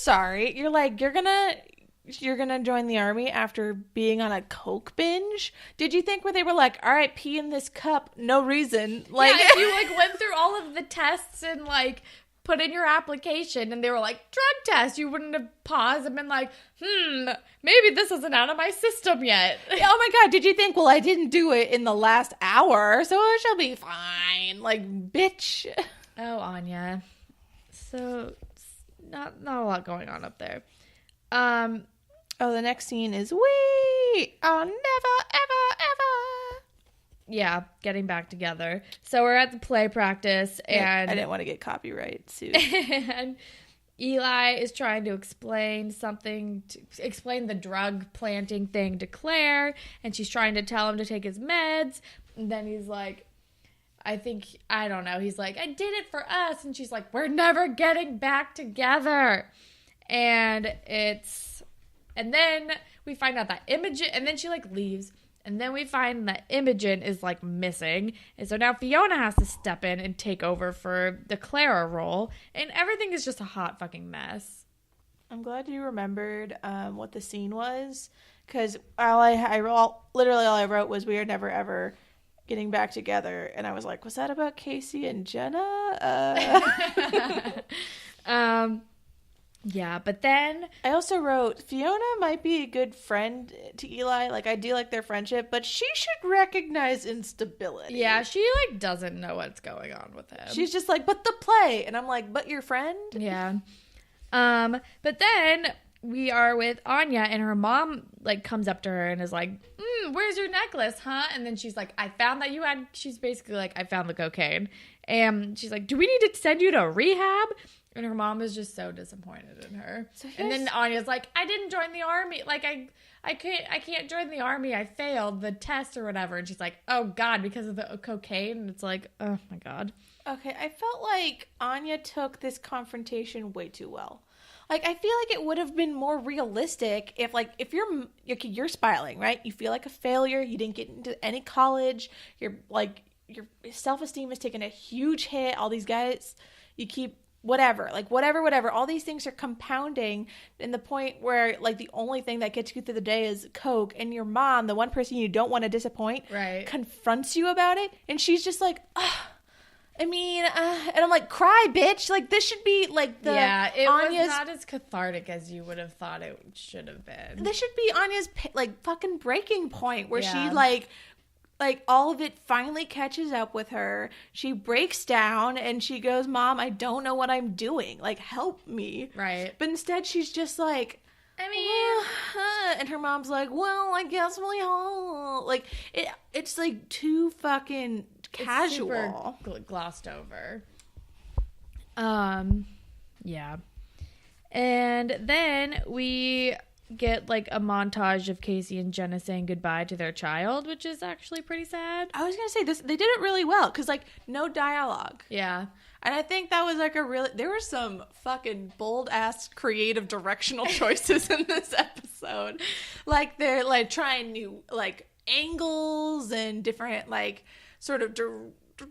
sorry. You're like, you're gonna join the army after being on a coke binge? Did you think where they were like, all right, pee in this cup, no reason? Like, yeah, if you like went through all of the tests and like put in your application and they were like drug test, you wouldn't have paused and been like, maybe this isn't out of my system yet. Oh my God, did you think, well, I didn't do it in the last hour, so it shall be fine? Like, bitch. Oh, Anya. So not a lot going on up there. Oh, the next scene is we are never, ever, ever. Yeah, getting back together. So we're at the play practice, and I didn't want to get copyright sued. And Eli is trying to explain the drug planting thing to Claire, and she's trying to tell him to take his meds. And then he's like, I don't know. He's like, I did it for us. And she's like, we're never getting back together. And then we find out that Imogen, and then she like leaves, and then we find that Imogen is like missing, and so now Fiona has to step in and take over for the Clara role, and everything is just a hot fucking mess. I'm glad you remembered what the scene was, because literally all I wrote was we are never ever getting back together, and I was like, was that about Casey and Jenna? Yeah, but then I also wrote Fiona might be a good friend to Eli. Like, I do like their friendship, but she should recognize instability. Yeah, she like doesn't know what's going on with him. She's just like, but the play, and I'm like, but your friend? Yeah. But then we are with Anya, and her mom like comes up to her and is like, where's your necklace, huh? And then she's like, she's basically like, I found the cocaine. And she's like, do we need to send you to rehab? And her mom is just so disappointed in her. And then Anya's like, I didn't join the army. Like, I can't join the army. I failed the test or whatever. And she's like, oh God, because of the cocaine. And it's like, oh my God. Okay, I felt like Anya took this confrontation way too well. Like, I feel like it would have been more realistic if you're spiraling, right? You feel like a failure. You didn't get into any college. Your self-esteem has taken a huge hit. All these guys, you keep whatever. All these things are compounding in the point where, like, the only thing that gets you through the day is coke, and your mom, the one person you don't want to disappoint, right, confronts you about it, and she's just like, and I'm like, cry, bitch. Like, this should be like it was not as cathartic as you would have thought it should have been. This should be Anya's like fucking breaking point where she like all of it finally catches up with her. She breaks down and she goes, Mom, I don't know what I'm doing. Like, help me. Right. But instead she's just like, and her mom's like, well, I guess we all like it. It's like too fucking casual. It's super glossed over. Yeah. And then we get like a montage of Casey and Jenna saying goodbye to their child, which is actually pretty sad. I was gonna say this, they did it really well because like no dialogue. Yeah. And I think that was like there were some fucking bold ass creative directional choices in this episode. Like, they're like trying new like angles and different like sort of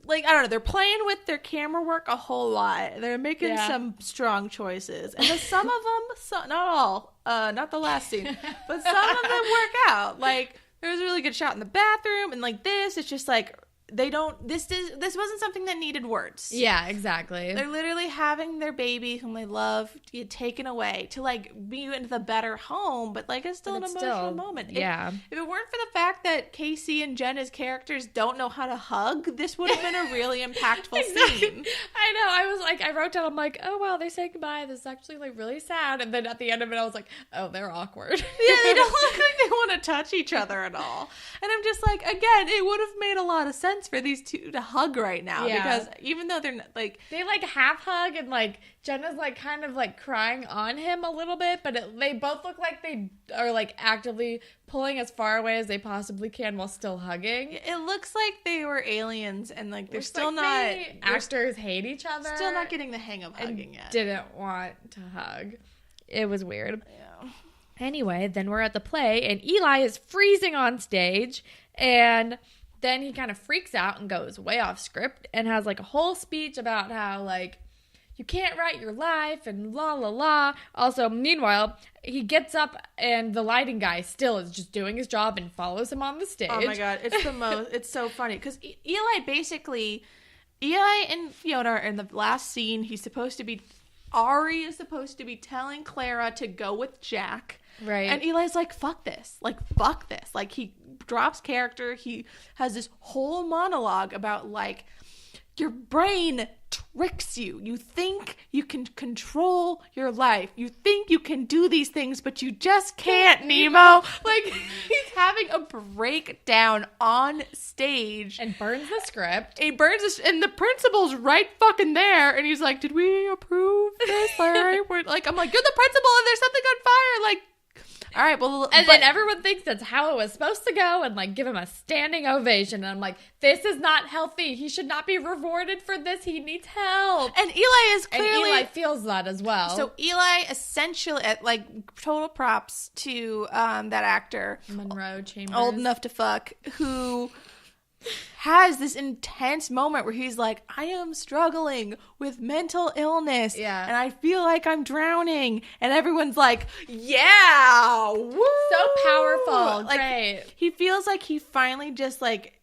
like, I don't know, they're playing with their camera work a whole lot. They're making some strong choices. And then some of them, not all, not the last scene, but some of them work out. Like, there was a really good shot in the bathroom, and like this, it's just like, this wasn't something that needed words. Yeah, exactly. They're literally having their baby, whom they love, get taken away to like be into the better home, but like it's still an emotional moment. Yeah. If it weren't for the fact that Casey and Jenna's characters don't know how to hug, this would have been a really impactful scene. I know. I was like, I wrote down, I'm like, oh wow, they say goodbye. This is actually like really sad. And then at the end of it, I was like, oh, they're awkward. Yeah, they don't look like they want to touch each other at all. And I'm just like, again, it would have made a lot of sense for these two to hug right now, because even though they're not, like, they like half hug, and like Jenna's like kind of like crying on him a little bit, but they both look like they are like actively pulling as far away as they possibly can while still hugging. It looks like they were aliens, and like they're still not. Actors hate each other. Still not getting the hang of hugging yet. Didn't want to hug. It was weird. Yeah. Anyway, then we're at the play, and Eli is freezing on stage, and then he kind of freaks out and goes way off script and has like a whole speech about how like you can't write your life and la la la. Also, meanwhile, he gets up and the lighting guy still is just doing his job and follows him on the stage. Oh my God. It's the most, it's so funny. Because Eli and Fiona are in the last scene. Ari is supposed to be telling Clara to go with Jack. Right. And Eli's like, fuck this. Like, fuck this. Like, he drops character. He has this whole monologue about, like, your brain tricks you. You think you can control your life. You think you can do these things, but you just can't, Nemo. Like, he's having a breakdown on stage. And burns the script. He burns this, and the principal's right fucking there. And he's like, did we approve this? Larry? I'm like, you're the principal, and there's something on fire. Like, all right, well, and then everyone thinks that's how it was supposed to go and, like, give him a standing ovation. And I'm like, this is not healthy. He should not be rewarded for this. He needs help. And Eli is clearly... And Eli feels that as well. So Eli essentially, like, total props to that actor. Monroe Chambers. Old enough to fuck, who... has this intense moment where he's like, I am struggling with mental illness. Yeah. And I feel like I'm drowning. And everyone's like, yeah. Woo! So powerful. Like, great. He feels like he finally just, like,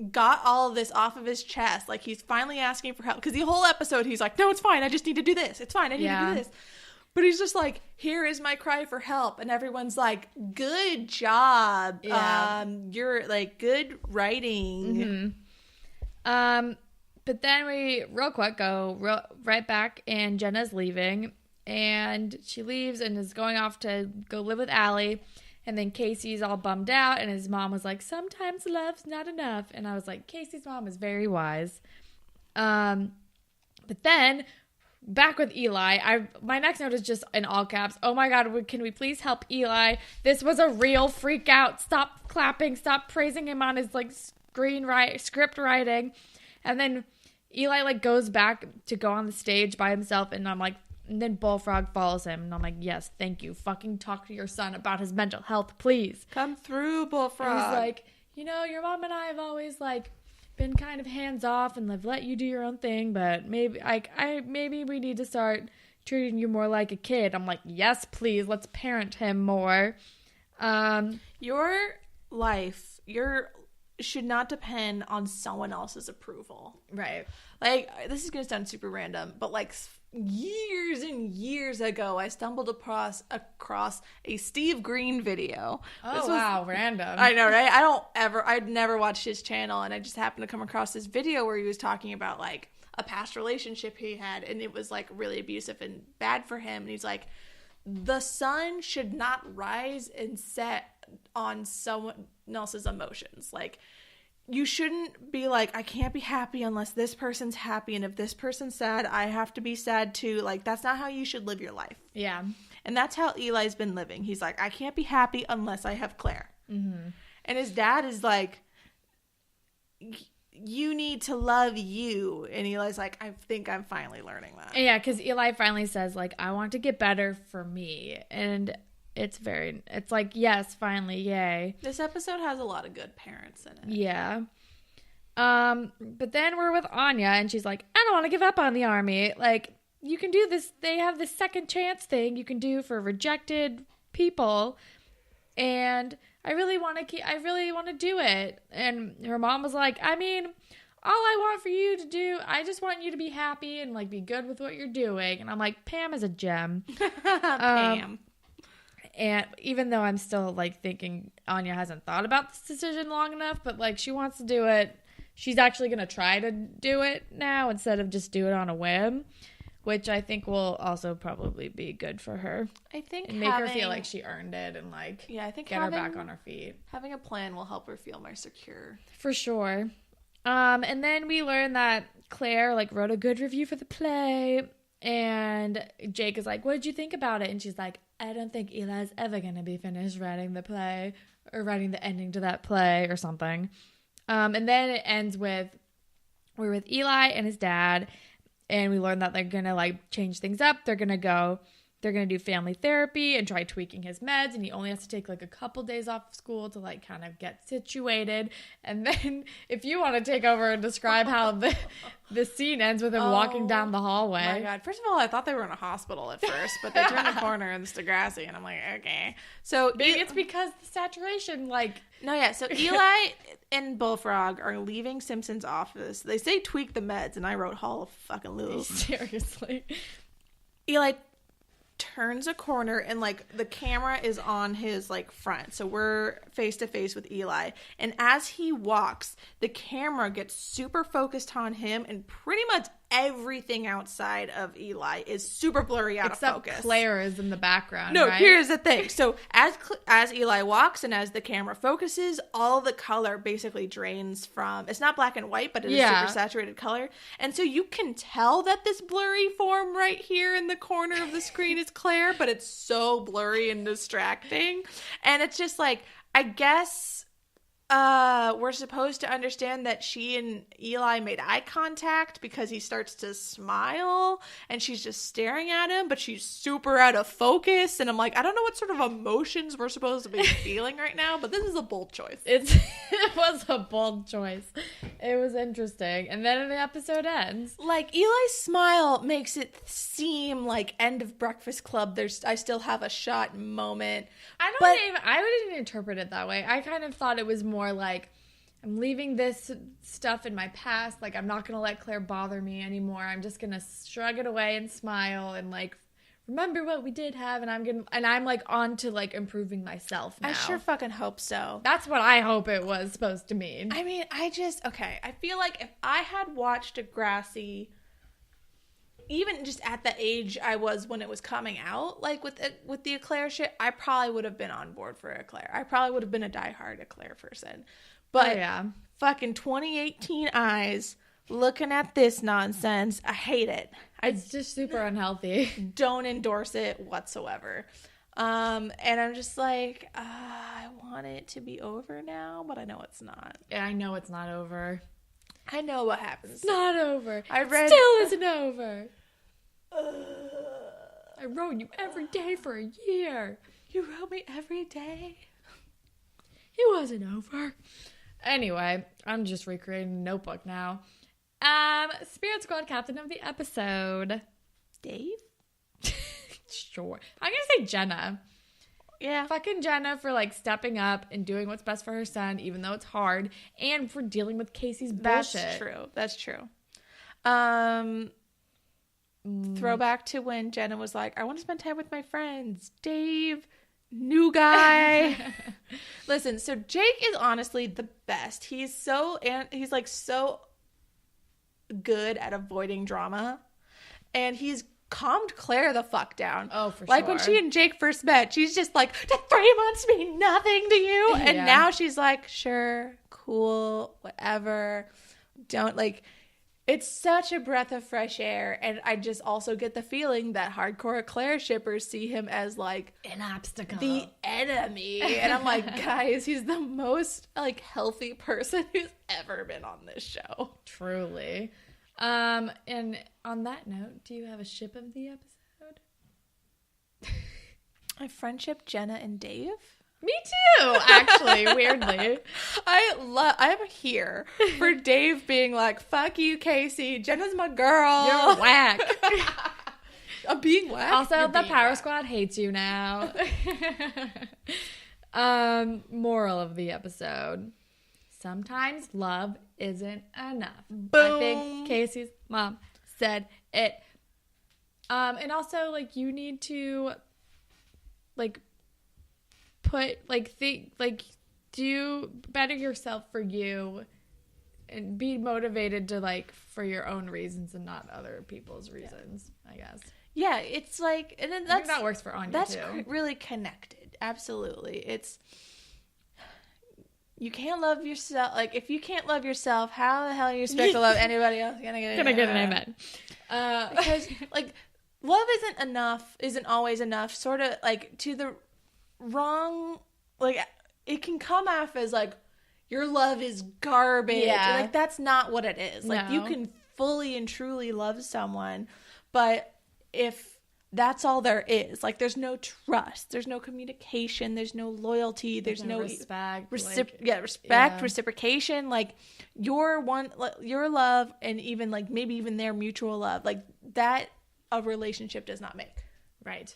got all of this off of his chest. Like, he's finally asking for help. Because the whole episode, he's like, no, it's fine. I just need to do this. It's fine. I need to do this. But he's just like, here is my cry for help. And everyone's like, good job. Yeah. You're like, good writing. Mm-hmm. But then we, real quick, go right back, and Jenna's leaving. And she leaves and is going off to go live with Allie. And then Casey's all bummed out. And his mom was like, sometimes love's not enough. And I was like, Casey's mom is very wise. But then... back with Eli, my next note is just in all caps. Oh my God, can we please help Eli? This was a real freak out. Stop clapping. Stop praising him on his like script writing. And then Eli like goes back to go on the stage by himself, and I'm like, and then Bullfrog follows him, and I'm like, yes, thank you. Fucking talk to your son about his mental health, please. Come through, Bullfrog. And he's like, your mom and I have always like been kind of hands off and have let you do your own thing, but maybe maybe we need to start treating you more like a kid. I'm like, yes, please, let's parent him more. Your life should not depend on someone else's approval. Right. Like, this is gonna sound super random, but like years and years ago, I stumbled across a Steve Green video. Oh, wow, random. I know, right? I'd never watched his channel, and I just happened to come across this video where he was talking about like a past relationship he had, and it was like really abusive and bad for him. And he's like, the sun should not rise and set on someone else's emotions. Like, you shouldn't be like, I can't be happy unless this person's happy, and if this person's sad, I have to be sad too. Like, that's not how you should live your life. Yeah. And that's how Eli's been living. He's like, I can't be happy unless I have Claire. Mm-hmm. And his dad is like, you need to love you. And Eli's like, I think I'm finally learning that. Yeah, because Eli finally says, like, I want to get better for me. And it's like, yes, finally, yay. This episode has a lot of good parents in it. Yeah. But then we're with Anya, and she's like, I don't want to give up on the army. Like, you can do this. They have this second chance thing you can do for rejected people. And I really want to do it. And her mom was like, I mean, all I want for you to do, I just want you to be happy and like be good with what you're doing. And I'm like, Pam is a gem. Pam. And even though I'm still like thinking Anya hasn't thought about this decision long enough, but like she wants to do it. She's actually going to try to do it now instead of just do it on a whim, which I think will also probably be good for her. I think and make her feel like she earned it and like I think get her back on her feet. Having a plan will help her feel more secure. For sure. And then we learn that Claire like wrote a good review for the play, and Jake is like, what did you think about it? And she's like, I don't think Eli's ever going to be finished writing the play or writing the ending to that play or something. And then it ends with, we're with Eli and his dad, and we learn that they're going to like change things up. They're going to go they're going to do family therapy and try tweaking his meds. And he only has to take like a couple days off school to like kind of get situated. And then if you want to take over and describe how the scene ends with him walking down the hallway. Oh my God. First of all, I thought they were in a hospital at first, but they turned the corner and it's Degrassi. And I'm like, okay. So maybe it's because the saturation, like. No, yeah. So Eli and Bullfrog are leaving Simpson's office. They say tweak the meds, and I wrote Hall of fucking Lou. Seriously. Eli turns a corner and like the camera is on his like front, so we're face to face with Eli, and as he walks the camera gets super focused on him, and pretty much everything outside of Eli is super blurry out of focus. Claire is in the background. No, right? Here's the thing. So as Eli walks and as the camera focuses, all the color basically drains from. It's not black and white, but it is super saturated color, and so you can tell that this blurry form right here in the corner of the screen is Claire, but it's so blurry and distracting, and it's just like, I guess. We're supposed to understand that she and Eli made eye contact because he starts to smile and she's just staring at him, but she's super out of focus. And I'm like, I don't know what sort of emotions we're supposed to be feeling right now, but this is a bold choice. It was a bold choice. It was interesting. And then the episode ends. Like, Eli's smile makes it seem like end of Breakfast Club. I still have a shot moment. I wouldn't interpret it that way. I kind of thought it was more like, I'm leaving this stuff in my past. Like, I'm not going to let Claire bother me anymore. I'm just going to shrug it away and smile and like, remember what we did have. And I'm like on to like improving myself now. I sure fucking hope so. That's what I hope it was supposed to mean. I mean, I feel like if I had watched Degrassi, even just at the age I was when it was coming out, like with the Eclair shit, I probably would have been on board for Eclair. I probably would have been a diehard Eclair person. But fucking 2018 eyes looking at this nonsense, I hate it. It's just super unhealthy. Don't endorse it whatsoever. And I'm just like, I want it to be over now, but I know it's not. Yeah, I know it's not over. I know what happens. It's not over. It still isn't over. I wrote you every day for a year. You wrote me every day? It wasn't over. Anyway, I'm just recreating the Notebook now. Spirit Squad captain of the episode. Dave? Sure. I'm gonna say Jenna. Yeah. Fucking Jenna for like stepping up and doing what's best for her son, even though it's hard, and for dealing with Casey's bullshit. That's true. Throwback to when Jenna was like, I want to spend time with my friends. Dave, new guy. Listen, so Jake is honestly the best. He's so good at avoiding drama, and he's calmed Claire the fuck down. Oh, for like sure. when she and Jake first met, she's just like, did 3 months mean nothing to you? And now she's like, sure, cool, whatever. Don't like. It's such a breath of fresh air, and I just also get the feeling that hardcore Claire shippers see him as like an obstacle, the enemy, and I'm like, guys, he's the most like healthy person who's ever been on this show. Truly. And on that note, do you have a ship of the episode? My friendship, Jenna and Dave. Me too, actually, weirdly. I'm here for Dave being like, fuck you, Casey. Jenna's my girl. You're whack. I'm being whack. Also, the Power Squad hates you now. Moral of the episode. Sometimes love isn't enough. Boom. I think Casey's mom said it. And also, like, you need to, like, do better yourself for you and be motivated to like for your own reasons and not other people's reasons, I guess. Yeah, it's like, and then that works for Anya that's too. Really connected. Absolutely. It's, you can't love yourself. Like, if you can't love yourself, how the hell are you supposed to love anybody else? Gonna get an amen. Because like, love isn't always enough. Sort of like to the wrong, like it can come off as like your love is garbage. Yeah. Like that's not what it is. Like you can fully and truly love someone, but if that's all there is. Like, there's no trust, there's no communication, there's no loyalty, there's no respect, reciprocation. Like, your love, and even like maybe even their mutual love, like that a relationship does not make. Right.